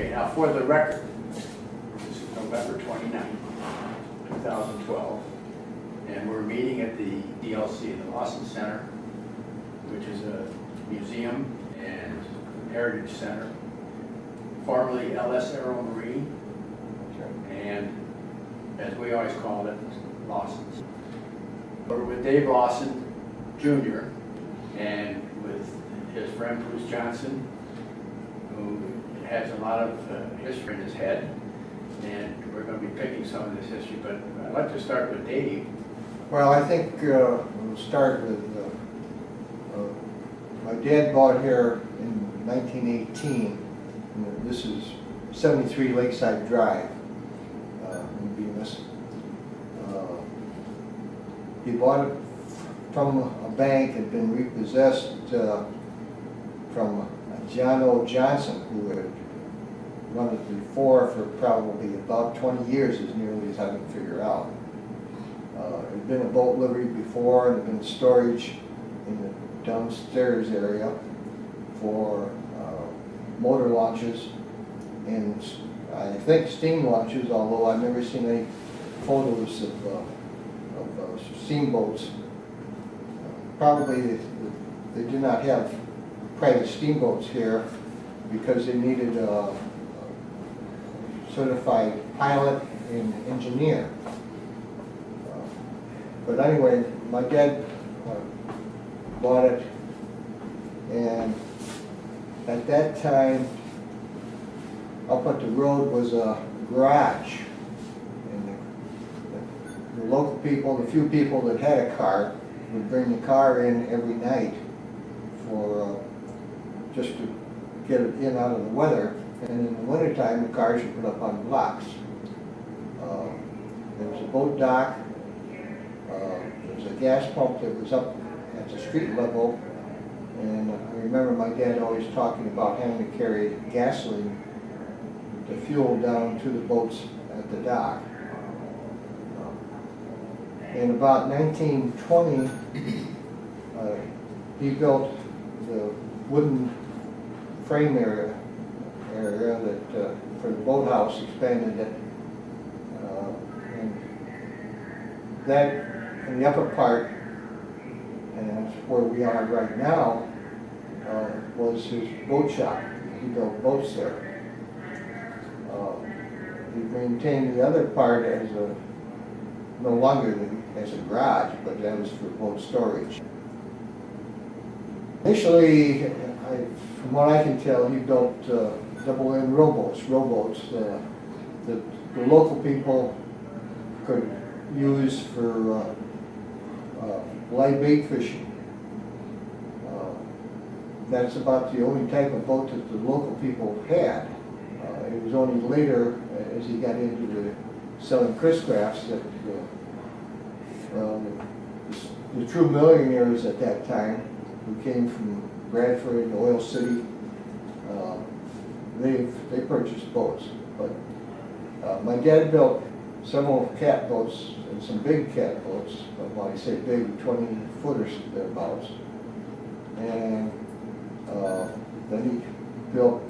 Okay, now for the record, this is November 29th, 2012, and we're meeting at the DLC, the Lawson Center, which is a museum and heritage center, formerly LS Aero Marine, and as we always called it, Lawson's. We're with Dave Lawson, Jr., and with his friend Bruce Johnson, who has a lot of history in his head, and we're going to be picking some of this history, but I'd like to start with Dave. Well, I think we'll start with, my dad bought here in 1918, and this is 73 Lakeside Drive in Bemis. He bought it from a bank, had been repossessed from John O. Johnson, who had run it before for probably about 20 years, as nearly as I can figure out. It had been a boat livery before, and had been storage in the downstairs area for motor launches and I think steam launches, although I've never seen any photos of steamboats. Probably they did not have private steamboats here because they needed a certified pilot and engineer. But anyway, my dad bought it, and at that time, up at the road was a garage. And the local people, the few people that had a car, would bring the car in every night for just to get it in out of the weather. And in the wintertime, the cars were put up on blocks. There was a boat dock. There was a gas pump that was up at the street level. And I remember my dad always talking about having to carry gasoline to fuel down to the boats at the dock. In about 1920, he built the wooden frame area that for the boathouse, expanded it, and that in the upper part, and that's where we are right now, was his boat shop. He built boats there. He maintained the other part as no longer as a garage, but that was for boat storage. Initially, from what I can tell, he built double-end rowboats that the local people could use for live bait fishing. That's about the only type of boat that the local people had. It was only later, as he got into the selling Chris crafts, that the true millionaires at that time, who came from Bradford and Oil City, they purchased boats. But my dad built several cat boats and some big cat boats. When I say big, 20-footers thereabouts. And then he built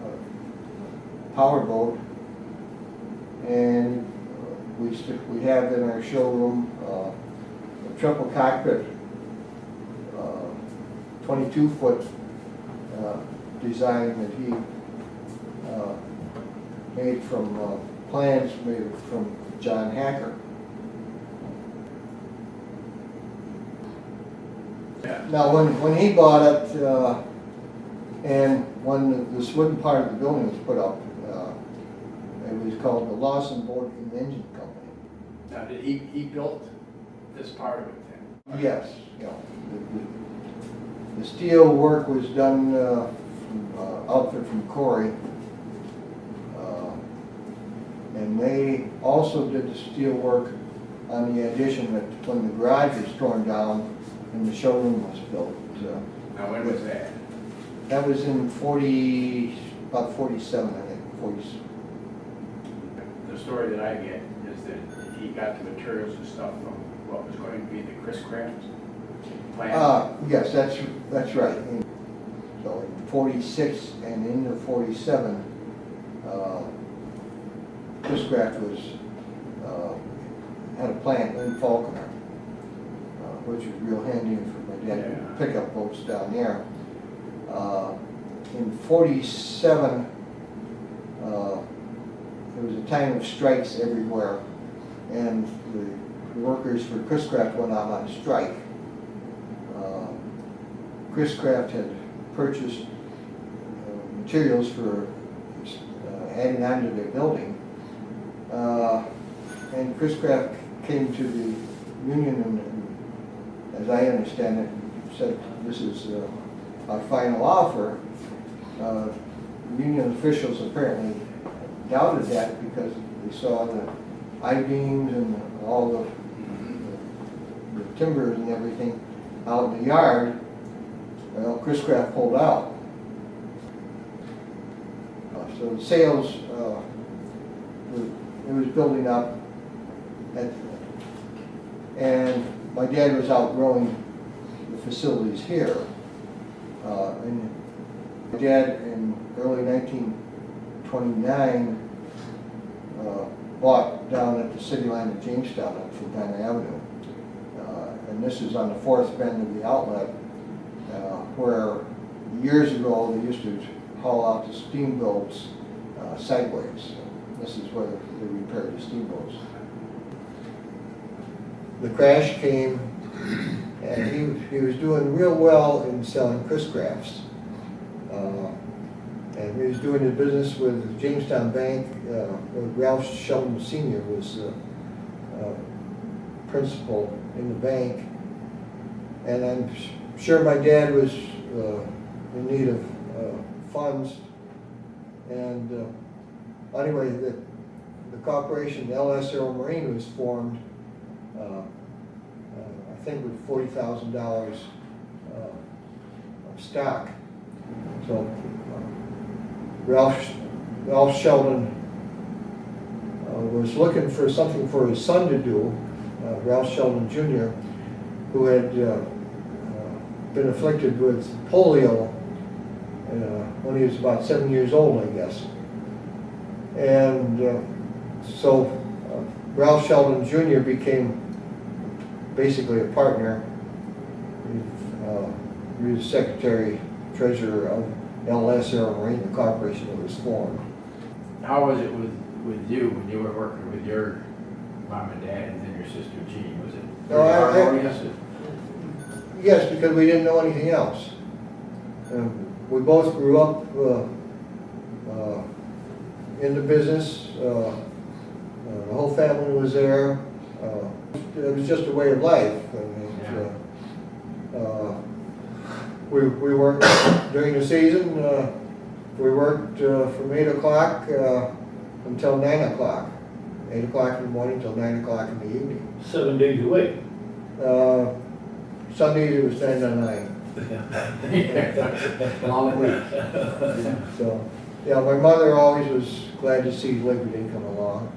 a power boat, and we have in our showroom a triple cockpit, 22-foot design that he made from plans made from John Hacker. Yeah. Now, when he bought it, and when this wooden part of the building was put up, it was called the Lawson Boat and Engine Company. Now, did he built this part of it then? Yes, you know, the steel work was done from outfit from Corey, and they also did the steel work on the addition that when the garage was torn down and the showroom was built. Now, when was that? That was in about 47, I think. 40. The story that I get is that he got the materials and stuff from what was going to be the Chris Craft plant. Yes, that's right. So in 46 and into 47, Chris-Craft was, had a plant in Falconer, which was real handy for my dad to pick up boats down there. In '47, there was a time of strikes everywhere, and the workers for Chris-Craft went out on strike. Chris-Craft had purchased materials for adding on to their building, and Chris-Craft came to the union and, as I understand it, said, "This is our final offer." Union officials apparently doubted that because they saw the I-beams and all the timbers and everything out in the yard. Well, Chris-Craft pulled out. So the sales, it was building up, and my dad was outgrowing the facilities here. And my dad, in early 1929, bought down at the city line of Jamestown on Fontana Avenue. And this is on the fourth bend of the outlet, where years ago they used to haul out the steamboats sideways. This is where they repaired the steamboats. The crash came, and he was doing real well in selling Chris-Crafts. And he was doing his business with Jamestown Bank. Ralph Sheldon Sr. was principal in the bank. And I'm sure my dad was in need of funds. And anyway, the corporation, LS Aero Marine, was formed, I think with $40,000 of stock. So Ralph Sheldon was looking for something for his son to do, Ralph Sheldon Jr., who had been afflicted with polio when he was about 7 years old, I guess. And so Ralph Sheldon Jr. became basically a partner. He was secretary, treasurer of LS Aero Marine, the corporation that was formed. How was it with you when you were working with your mom and dad and then your sister Jean? Was it harmonious? Yes, because we didn't know anything else. We both grew up in the business. The whole family was there. It was just a way of life. I mean, we worked during the season. We worked from 8 o'clock until 9 o'clock. 8 o'clock in the morning till 9 o'clock in the evening. 7 days a week. Sundays it was 10 to 9. Long week. So, yeah, my mother always was glad to see Labor Day come along.